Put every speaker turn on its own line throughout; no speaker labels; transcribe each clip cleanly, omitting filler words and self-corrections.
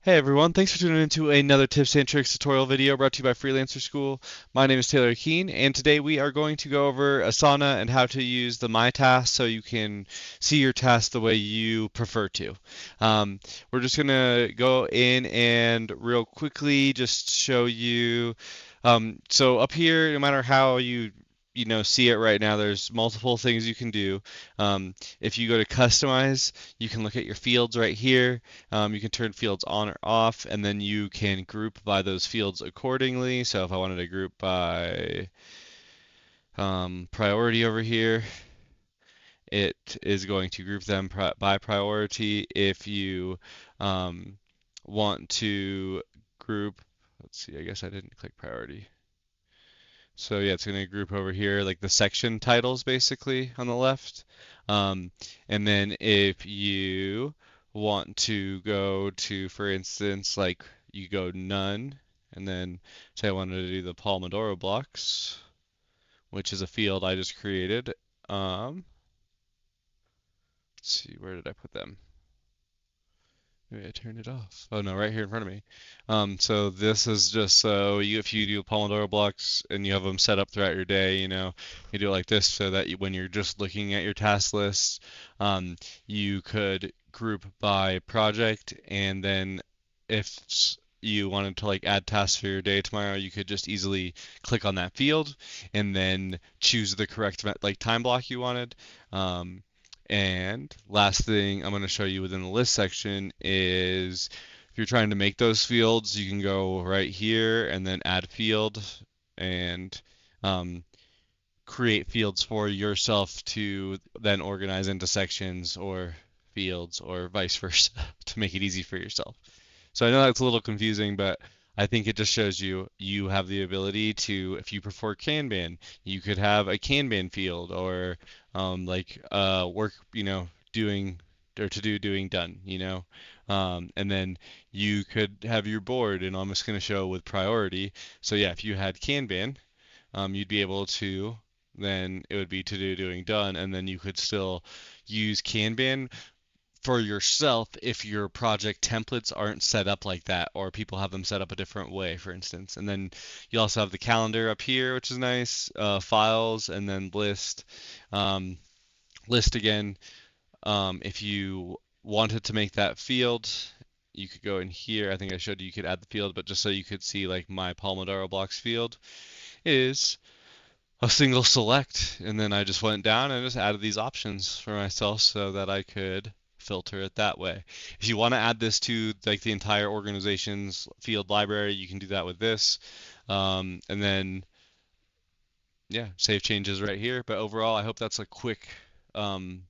Hey everyone, thanks for tuning into another tips and tricks tutorial video brought to you by Freelancer School. My name is Taylor Keene, and today we are going to go over Asana and how to use the My Tasks so you can see your tasks the way you prefer to. Um, we're just gonna go in and real quickly just show you. So up here, no matter how you see it right now, there's multiple things you can do. If you go to customize, you can look at your fields right here. You can turn fields on or off, and then you can group by those fields accordingly. So if I wanted to group by priority over here, it is going to group them by priority. If you um, want to group, let's see, I guess I didn't click priority. So yeah, it's going to group over here like the section titles basically on the left. Um, and then if you want to go to, for instance, like you go none, and then say I wanted to do the Pomodoro blocks, which is a field I just created. Let's see, where did I put them? Maybe I turned it off. Oh no, right here in front of me. So this is just so if you do Pomodoro blocks and you have them set up throughout your day, you do it like this so that when you're just looking at your task list, you could group by project, and then if you wanted to like add tasks for your day tomorrow, you could just easily click on that field and then choose the correct like time block you wanted. Um, and last thing I'm going to show you within the list section is if you're trying to make those fields, you can go right here and then add field and um, create fields for yourself to then organize into sections or fields or vice versa to make it easy for yourself. So I know that's a little confusing, but I think it just shows you have the ability to, if you prefer Kanban, you could have a Kanban field or like work, doing or to do doing done, and then you could have your board, and I'm just going to show with priority. So yeah, if you had Kanban, you'd be able to then it would be to do doing done, and then you could still use Kanban for yourself if your project templates aren't set up like that or people have them set up a different way, for instance. And then you also have the calendar up here, which is nice, files, and then list. Um, list again, if you wanted to make that field, you could go in here. I think I showed you you could add the field, but just so you could see like my Pomodoro blocks field is a single select, and then I just went down and just added these options for myself so that I could filter it that way. If you want to add this to like the entire organization's field library, you can do that with this. And then yeah, save changes right here. But overall, I hope that's um,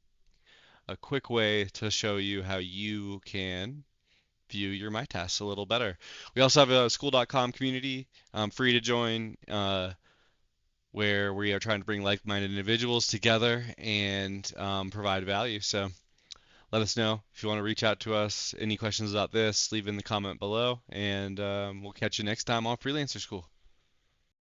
a quick way to show you how you can view your My Tasks a little better. We also have a school.com community, free to join. Where we are trying to bring like-minded individuals together and provide value. So let us know if you want to reach out to us. Any questions about this, leave in the comment below, and we'll catch you next time on Freelancer School.